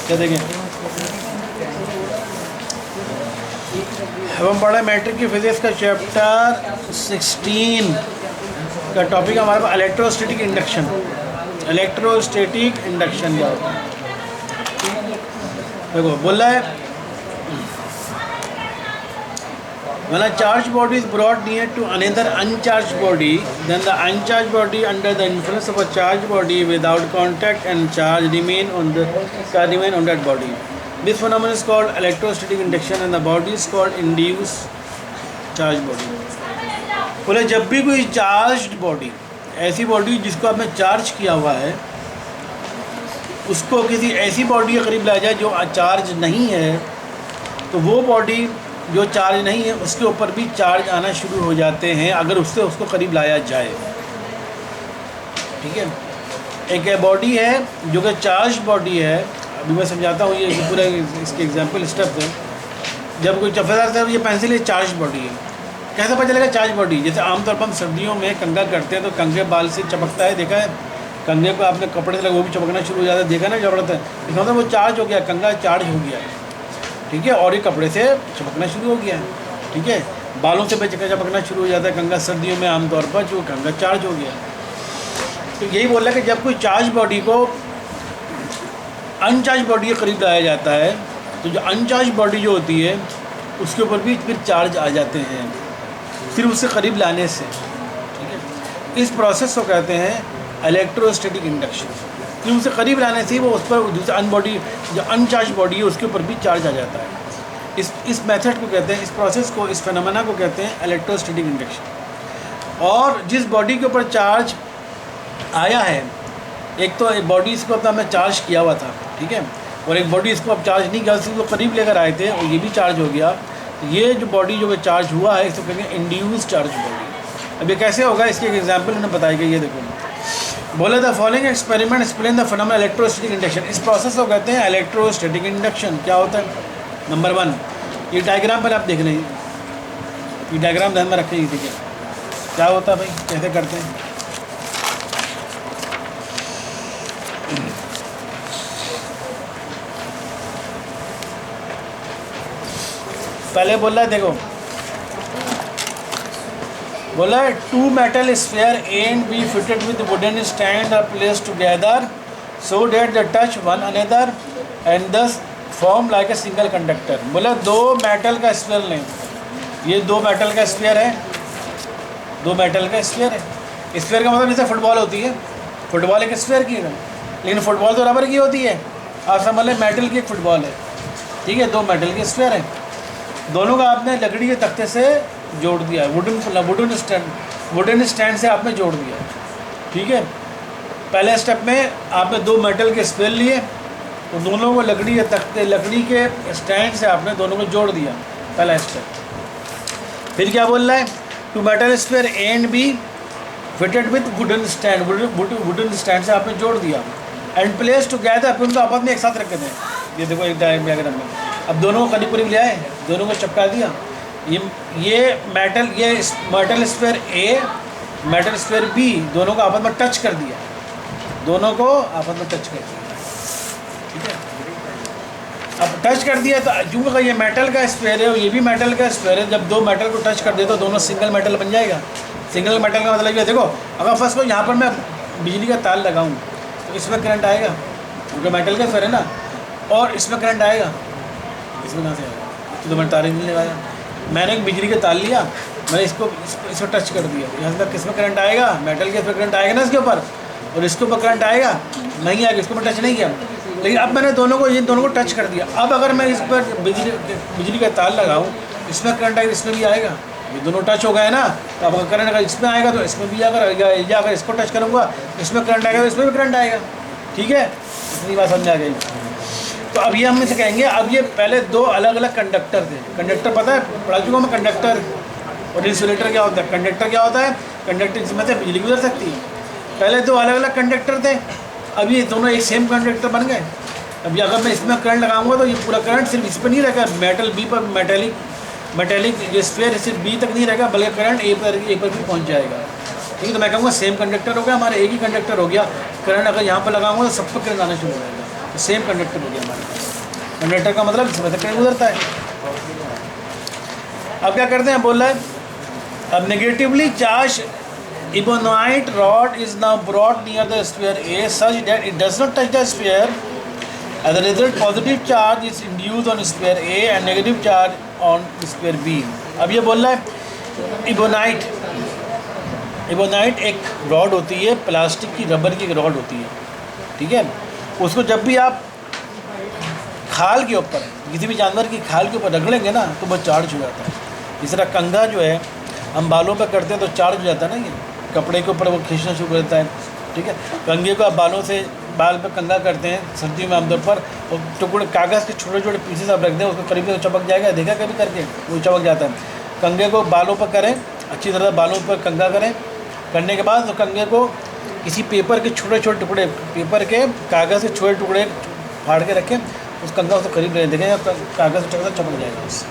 क्या देखें, हम पढ़ा मैट्रिक की फिजिक्स का चैप्टर 16 का टॉपिक हमारे पास इलेक्ट्रोस्टैटिक इंडक्शन। इलेक्ट्रोस्टैटिक इंडक्शन क्या होता है? देखो बोल रहा है, when a charged body is brought near to another uncharged body, then the uncharged body under the influence of a charged body without contact and charge remain on that body. This phenomenon is called electrostatic induction and the body is called induced charged body. बोले जब भी कोई charged body, ऐसी body जिसको आपने charge किया हुआ है, उसको किसी ऐसी बॉडी के करीब लाया जाए जो चार्ज नहीं है, तो वो बॉडी जो चार्ज नहीं है उसके ऊपर भी चार्ज आना शुरू हो जाते हैं अगर उसको करीब लाया जाए। ठीक है, एक बॉडी है जो कि चार्ज बॉडी है। अभी मैं समझाता हूँ, ये पूरा इसके एग्जांपल स्टेप है। जब कोई चफेदार से ये पेंसिल ये चार्ज बॉडी है, कैसे पता चलेगा चार्ज बॉडी? जैसे आमतौर पर हम सर्दियों में कंघा करते हैं तो कंघे बाल से चपकता है, देखा है? कंघे को आपने कपड़े से लगा वो भी चपकना शुरू हो जाता है, देखा ना? चपकता है, इसका मतलब वो चार्ज हो गया, कंघा चार्ज हो गया है। ठीक है, और ये कपड़े से चपकना शुरू हो गया है। ठीक है, बालों से भी चपकना शुरू हो जाता है कंघा सर्दियों में आमतौर पर, जो कंघा चार्ज हो गया। तो यही बोल रहा है कि जब कोई चार्ज बॉडी को अनचार्ज बॉडी के करीब लाया जाता है तो जो अनचार्ज बॉडी जो होती है उसके ऊपर भी फिर चार्ज आ जाते हैं सिर्फ उससे करीब लाने से। ठीक है, इस प्रोसेस को कहते हैं इलेक्ट्रोस्टैटिक इंडक्शन। फिर उसे करीब लाने से वो उस पर दूसरा अनबॉडी जो अनचार्ज बॉडी है उसके ऊपर भी चार्ज आ जाता है। इस मेथड को कहते हैं, इस प्रोसेस को, इस फेनोमेना को कहते हैं इलेक्ट्रोस्टैटिक इंडक्शन। और जिस बॉडी के ऊपर चार्ज आया है, एक तो बॉडी इसको अपना में चार्ज किया हुआ था, ठीक है, और एक बॉडी इसको अब चार्ज नहीं किया, उसको करीब लेकर आए थे और ये भी चार्ज हो गया। तो ये जो बॉडी जो चार्ज हुआ है इसको कहेंगे इंड्यूस चार्ज बॉडी। अब ये कैसे होगा, इसके एक एग्जाम्पल उन्होंने बताई गई। ये देखो, बोले the following experiment explain the phenomena electrostatic induction. इस प्रोसेस को कहते हैं इलेक्ट्रोस्टैटिक इंडक्शन। क्या होता है? नंबर 1, ये डायग्राम पर आप देख रहे हैं, ये डायग्राम ध्यान में रखेंगे। ठीक है, क्या होता है भाई, कैसे करते हैं? पहले बोल रहा है, देखो बोला है two metal sphere A and B fitted with wooden stand are placed together so that the touch one another and thus form like a single conductor. बोला दो मेटल का स्फीयर लें, ये दो मेटल का स्फीयर है, दो मेटल का स्फीयर है। स्फीयर का मतलब जैसे फुटबॉल होती है, फुटबॉल एक स्फीयर की है, लेकिन फुटबॉल तो रबर की होती है। आप समझ लें मेटल की एक फुटबॉल है। ठीक है, दो मेटल के स्फीयर है, दोनों का आपने लकड़ी के तख्ते से जोड़ दिया है, वुडन स्टैंड से आपने जोड़ दिया। ठीक है, पहले स्टेप में आपने दो मेटल के स्फीयर लिए तो दोनों को लकड़ी के तख्ते, लकड़ी के स्टैंड से आपने दोनों को जोड़ दिया, पहला स्टेप। फिर क्या बोल रहा है, two metal sphere A and B fitted with wooden stand, wooden stand से आपने जोड़ दिया एंड प्लेस टुगेदर, फिर उनको आपस में एक साथ रख दें। ये देखो एक डायग्राम में, अब दोनों को करीब करीब ले आए, दोनों को चिपका दिया। ये मेटल स्फीयर ए, मेटल स्फीयर बी, दोनों को आपस में टच कर दिया, दोनों को आपस में टच कर दिया। ठीक है, अब टच कर दिया तो चूँकि ये मेटल का स्फीयर है और ये भी मेटल का स्फीयर है, जब दो मेटल को टच कर दे तो दोनों सिंगल मेटल बन जाएगा। सिंगल मेटल का मतलब ये, देखो अगर फर्स्ट को यहाँ पर मैं बिजली का तार लगाऊँ तो इसमें करंट आएगा, क्योंकि मेटल का स्फीयर है ना, और इसमें करंट आएगा, इसमें कहाँ से आएगा? तो मैंने तार नहीं लगाया, मैंने एक बिजली का तार लिया, मैंने इसको टच कर दिया, यहाँ से किसमें करंट आएगा? मेटल के करंट आएगा ना इसके ऊपर, और इसके ऊपर करंट आएगा नहीं आएगा, इसको मैं टच नहीं किया। लेकिन अब मैंने इन दोनों को टच कर दिया। अब अगर मैं इस पर बिजली का तार लगाऊँ, इसमें करंट आएगा, इसमें भी आएगा, ये दोनों टच हो गए ना। तो अब अगर करंट अगर इसमें आएगा तो इसमें भी आएगा, या अगर इसको टच करूँगा इसमें करंट आएगा तो इसमें भी करंट आएगा। ठीक है, इतनी बात समझ आ गई। तो अब ये हम इसे कहेंगे, अब ये पहले दो अलग अलग कंडक्टर थे। कंडक्टर पता है, पढ़ा चुका मैं कंडक्टर और इंसुलेटर क्या होता है। कंडक्टर क्या होता है? कंडक्टर जिसमें से बिजली गुजर सकती है। पहले दो अलग अलग कंडक्टर थे, अब ये दोनों एक सेम कंडक्टर बन गए। अब ये अगर मैं इसमें करंट लगाऊंगा तो ये पूरा करंट सिर्फ इस पर नहीं रहेगा, मेटल बी पर, मेटेलिक जो स्फीयर सिर्फ बी तक नहीं रहेगा, बल्कि करंट ए पर भी पहुँच जाएगा। ठीक है। तो मैं कहूँगा सेम कंडक्टर हो गया, हमारा एक ही कंडक्टर हो गया। करंट अगर यहाँ पर लगाऊंगा तो सब पर करंट आना शुरू हो जाएगा, तो सेम कंडक्टर हो गया हमारे पास। कंडक्टर का मतलब इसमें से करंट गुजरता है। अब क्या करते हैं, बोल रहा है अब negatively charge ebonite rod is now brought near the sphere A such that it does not touch the sphere. As a result, positive charge is induced on sphere A and negative charge on sphere B. अब ये बोल रहा है ebonite एक rod होती है, plastic की, rubber की एक रॉड होती है, ठीक है। उसको जब भी आप खाल के ऊपर, किसी भी जानवर की खाल के ऊपर रगड़ेंगे ना तो वो चार्ज हो जाता है। इस तरह कंघा जो है हम बालों पर करते हैं तो चार्ज हो जाता है ना, ये कपड़े के ऊपर वो खींचना शुरू कर देता है, ठीक है। कंघे को आप बालों से बाल पर कंघा करते हैं सर्दियों में आमतौर पर, और टुकड़े कागज़ के छोटे छोटे पीसेस आप रख दें, उसको करीब चपक जाएगा, देखा कभी करके वो चपक जाता है। कंघे को बालों पर करें, अच्छी तरह बालों पर कंघा करें, करने के बाद तो कंघे को किसी पेपर के छोटे छोटे टुकड़े, पेपर के कागज़ के छोटे टुकड़े फाड़ के रखें, उस कंघा उसको करीब रहे, देखें कागज़ चपक जाएगा उससे।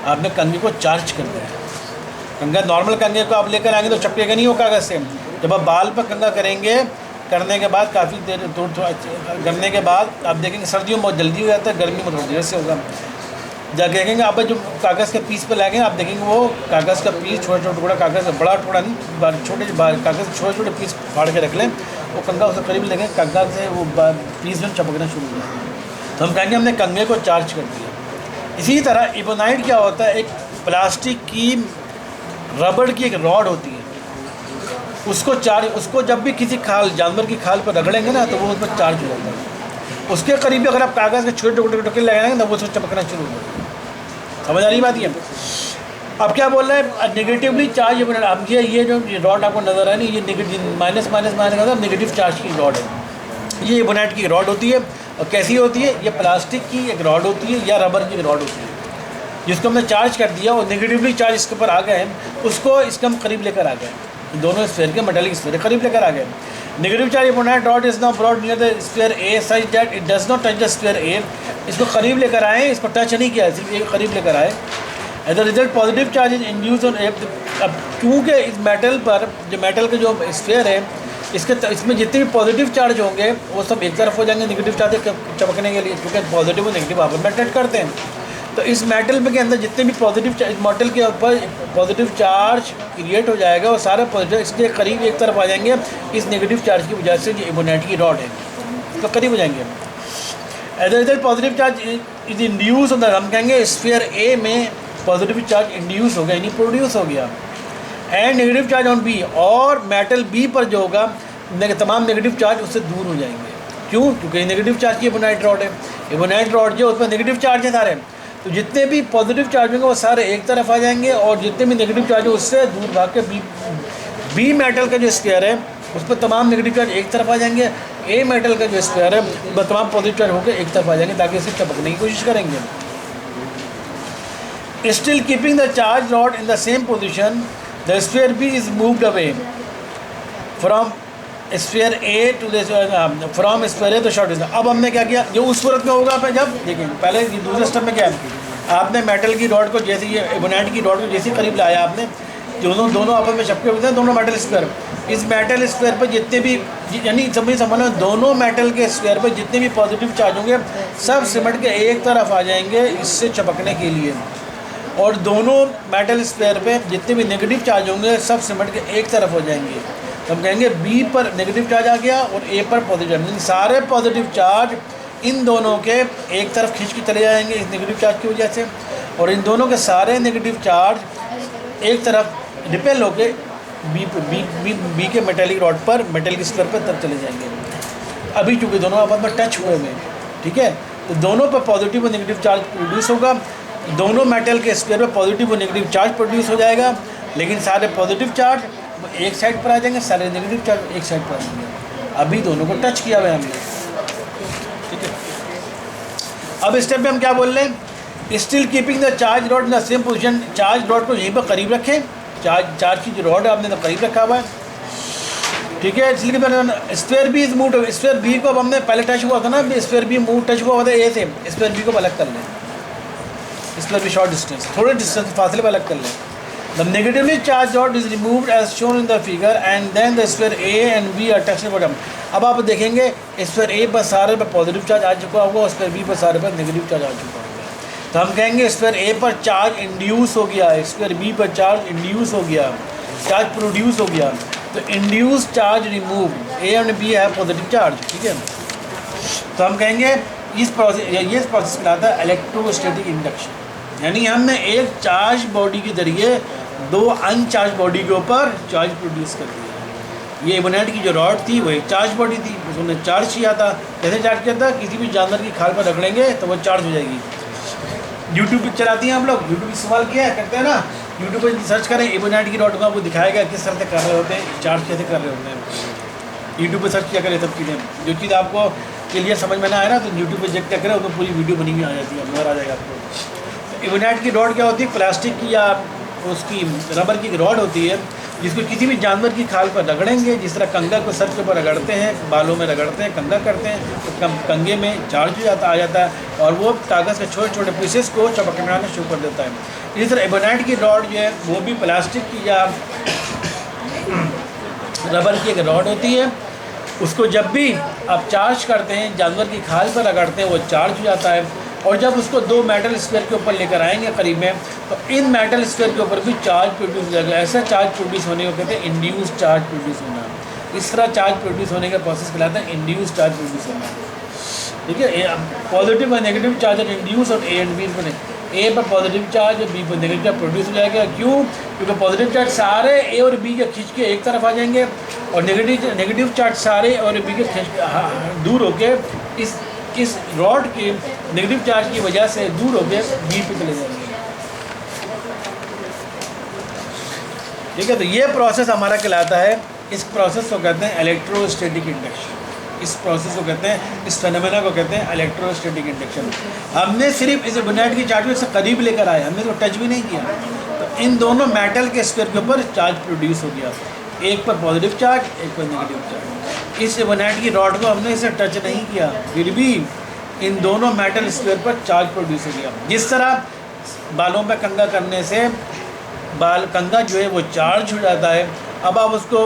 आपने कंघे को चार्ज कर दिया है। कंघा नॉर्मल कंघे को आप लेकर आएंगे तो चपकेगा नहीं वो कागज़ से। जब आप बाल पर कंघा करेंगे, करने के बाद काफ़ी देर दूर करने के बाद आप देखेंगे सर्दियों में बहुत जल्दी हो जाता है, गर्मी में थोड़ी देर से होगा। जब देखेंगे आप जो कागज़ के पीस पे लाएंगे, आप देखेंगे वो कागज़ का पीस छोटा छोटा टुकड़ा, कागज़ बड़ा टुकड़ा नहीं, छोटे कागज़ छोटे छोटे पीस फाड़ के रख लें, वो कंघा उससे करीब लेंगे, कंघा से वो पीस में चपकना शुरू हो जाएगा, तो हम कहेंगे हमने कंघे को चार्ज कर दिया। इसी तरह इबोनाइट क्या होता है, एक प्लास्टिक की, रबड़ की एक रॉड होती है, उसको जब भी किसी खाल, जानवर की खाल पर रगड़ेंगे ना तो वो उस पर चार्ज हो जाता है। उसके करीब अगर आप कागज़ के छोटे टुकड़े टुकड़े लगाएंगे ना वो उसको चपकना शुरू हो जाएगा। समझ आ रही बात ये? अब क्या बोल रहा है, नेगेटिवली चार्ज। अब ये जो रॉड आपको नजर आ रही है, ये नेगेटिव माइनस का नेगेटिव चार्ज की रॉड है। ये इबोनाइट की रॉड होती है, और कैसी होती है, ये प्लास्टिक की एक रॉड होती है या रबर की रॉड होती है, जिसको हमने चार्ज कर दिया और नेगेटिवली चार्ज इसके ऊपर आ गए हैं, उसको इसके हम करीब लेकर आ गए, दोनों स्फीयर के मेटालिक स्फीयर करीब लेकर आ गए। Negative charge ebonite rod is now brought near the sphere A such that it does not touch the sphere A. इसको करीब लेकर आए, इसको टच नहीं किया, सिर्फ एक करीब लेकर आए। As a result positive charge is induce on. अब क्योंकि इस मेटल पर, जो मेटल के जो स्फीयर है, इसमें जितने भी पॉजिटिव चार्ज होंगे वो सब एक तरफ हो जाएंगे नेगेटिव चार्ज चपकने के लिए, क्योंकि पॉजिटिव और नेगेटिव आपस में अट्रैक्ट करते हैं। तो इस मेटल के अंदर जितने भी पॉजिटिव मेटल के ऊपर पॉजिटिव चार्ज क्रिएट हो जाएगा, और सारे पॉजिटिव इसके करीब एक तरफ आ जाएंगे इस नेगेटिव चार्ज की वजह से, जो इबोनाइट की रॉड है तो करीब हो जाएंगे। As a result positive charge is induce होता है, हम कहेंगे स्फीयर ए में पॉजिटिव चार्ज इंड्यूस हो गया, यानी प्रोड्यूस हो गया। And negative charge on B, और मेटल बी पर जो होगा तमाम नेगेटिव चार्ज उससे दूर हो जाएंगे। क्यों? क्योंकि नेगेटिव चार्ज की इबोनाइट रॉड है, इबोनाइट रॉड जो उसमें नेगेटिव चार्ज है सारे, तो जितने भी पॉजिटिव चार्ज होंगे वो सारे एक तरफ आ जाएंगे, और जितने भी नेगेटिव चार्ज हो उससे दूर भाग के बी मेटल का जो स्फीयर है उस पर तमाम नेगेटिव चार्ज एक तरफ आ जाएंगे, ए मेटल का जो स्फीयर है उस पर तमाम पॉजिटिव चार्ज होकर एक तरफ आ जाएंगे, ताकि इसे चपकने की कोशिश करेंगे। Still keeping the charge rod in the same position, the sphere B is moved away from sphere A to from sphere A to short distance. अब हमने क्या किया, जो उस सूरत में होगा आप जब देखिए, पहले दूसरे स्टेप में क्या है, आपने मेटल की रॉड को जैसे, ये इबोनाइट की रॉड को जैसे करीब लाया आपने, दोनों आपस में चपके होते हैं, दोनों मेटल स्फीयर, इस मेटल स्फीयर पर जितने भी, यानी समझ दोनों मेटल के स्फीयर पर जितने भी पॉजिटिव चार्ज होंगे सब सिमट के एक तरफ आ जाएंगे इससे चपकने के लिए, और दोनों मेटल स्फीयर पे जितने भी नेगेटिव चार्ज होंगे सब सिमट के एक तरफ हो जाएंगे। तो हम कहेंगे बी पर नेगेटिव चार्ज आ गया और ए पर पॉजिटिव चार्ज, सारे पॉजिटिव चार्ज इन दोनों के एक तरफ खींच के चले जाएंगे इस नेगेटिव चार्ज की वजह से, और इन दोनों के सारे नेगेटिव चार्ज एक तरफ रिपेल होके बी के मेटेलिक रॉड पर, मेटेलिक स्फीयर पर तब चले जाएंगे। अभी चूँकि दोनों आपस में टच हुए हैं, ठीक है, तो दोनों पर पॉजिटिव और नेगेटिव चार्ज प्रोड्यूस होगा, दोनों मेटल के स्फीयर पर पॉजिटिव और नेगेटिव चार्ज प्रोड्यूस हो जाएगा, लेकिन सारे पॉजिटिव चार्ज एक साइड पर आ जाएंगे, सारे नेगेटिव चार्ज एक साइड पर आ जाएंगे। अभी दोनों को टच किया हुआ है हमने, ठीक है। अब इस स्टेप में हम क्या बोल रहे हैं, still keeping the charge rod in the same position, charge rod को यहीं पर करीब रखें, चार्ज की जो रॉड है आपने तो करीब रखा हुआ है, ठीक है। इसलिए sphere B is move, sphere B को अब हमने पहले टच हुआ था ना, स्फीयर बी मूव टच हुआ था ए से, स्फीयर बी को अलग कर लें, स्फीयर बी शॉर्ट डिस्टेंस, थोड़े डिस्टेंस फासले पर अलग कर लें। The negatively charged rod is removed as shown in the figure and then the sphere A and B are touched at bottom. अब आप देखेंगे स्फीयर A पर सारे पर पॉजिटिव चार्ज आ चुका होगा और स्फीयर B पर सारे पर नेगेटिव चार्ज आ चुका होगा। तो हम कहेंगे स्फीयर A पर चार्ज इंड्यूस हो गया, स्फीयर B पर चार्ज इंड्यूस हो गया, चार्ज प्रोड्यूस हो गया। तो इंड्यूस चार्ज रिमूव, A और B है पॉजिटिव चार्ज, ठीक है। तो हम कहेंगे इस प्रोसेस कहलाता है इलेक्ट्रोस्टैटिक इंडक्शन, यानी हमने एक चार्ज बॉडी के जरिए दो अनचार्ज बॉडी के ऊपर चार्ज प्रोड्यूस कर दिया। ये एबोनाइट की जो रॉड थी वो एक चार्ज बॉडी थी, उसने चार्ज किया था। कैसे चार्ज किया था? किसी भी जानवर की खाल पर रगड़ेंगे तो वो चार्ज हो जाएगी। यूट्यूब पिक्चर आती हैं, आप लोग यूट्यूब इस्तेमाल किया है, करते हैं ना, यूट्यूब पर सर्च करें एबोनाइट की रॉड को, आपको दिखाएगा किस तरह से कर रहे होते हैं, चार्ज कैसे कर रहे होते हैं। यूट्यूब पर सर्च किया करें सब चीज़ें, जो चीज़ आपको के लिए समझ में ना आए ना तो यूट्यूब पर चेक करें, तो पूरी वीडियो बनी हुई आ जाती है, नजर आ जाएगा आपको। एबोनाइट की रॉड क्या होती है? प्लास्टिक की या उसकी रबर की रॉड होती है, जिसको किसी भी जानवर की खाल पर रगड़ेंगे, जिस तरह कंगा को सर के ऊपर रगड़ते हैं, बालों में रगड़ते हैं, कंगा करते हैं, तो कंगे में चार्ज आ जाता है और वो कागज़ के छोटे छोटे पीसेस को चपकना शुरू कर देता है। इस तरह एबोनाइट की रॉड जो है वो भी प्लास्टिक की या रबर की एक रॉड होती है। उसको जब भी आप चार्ज करते हैं, जानवर की खाल पर रगड़ते हैं, वो चार्ज हो जाता है। और जब उसको दो मेटल स्फीयर के ऊपर लेकर आएंगे करीब में, तो इन मेटल स्फीयर के ऊपर भी चार्ज प्रोड्यूस हो जाएगा। ऐसा चार्ज प्रोड्यूस होने को कहते हैं इंड्यूस चार्ज प्रोड्यूस होना। इस तरह चार्ज प्रोड्यूस होने का प्रोसेस कहलाता है इंड्यूस चार्ज प्रोड्यूस होना, ठीक है। पॉजिटिव और नेगेटिव चार्ज इंड्यूस और ए एंड बी पर, ए पर पॉजिटिव चार्ज और बी पर नेगेटिव चार्ज प्रोड्यूस हो जाएगा। क्यों? क्योंकि पॉजिटिव चार्ज सारे ए और बी के खींच के एक तरफ आ जाएंगे और नेगेटिव चार्ज सारे और बी के दूर होके इस रॉड के नेगेटिव चार्ज की वजह से दूर होके बी पे चले जाएंगे, ठीक है। तो ये प्रोसेस हमारा कहलाता है, इस प्रोसेस को कहते हैं इलेक्ट्रोस्टैटिक इंडक्शन। इस प्रोसेस को कहते हैं, इस फेनोमेना को कहते हैं इलेक्ट्रोस्टैटिक इंडक्शन। हमने सिर्फ इस एबोनाइट की चार्ज को इससे करीब लेकर आए, हमने तो टच भी नहीं किया। तो इन दोनों मेटल के स्फीयर के ऊपर चार्ज प्रोड्यूस हो गया, एक पर पॉजिटिव चार्ज, एक पर नेगेटिव चार्ज। इस एबोनाइट की रॉड को हमने इसे टच नहीं किया, फिर भी इन दोनों मेटल स्फीयर पर चार्ज प्रोड्यूस हो गया। जिस तरह बालों पर कंगा करने से बाल कंगा जो है वो चार्ज हो जाता है, अब आप उसको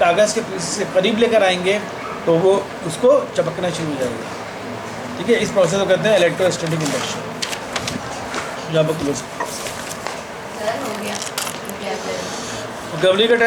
कागज़ के पीस से करीब लेकर आएंगे तो वो उसको चपकना शुरू हो जाएगा, ठीक है। इस प्रोसेस को कहते हैं इलेक्ट्रोस्टैटिक इंडक्शन। जब क्लोज गवली का टेस्ट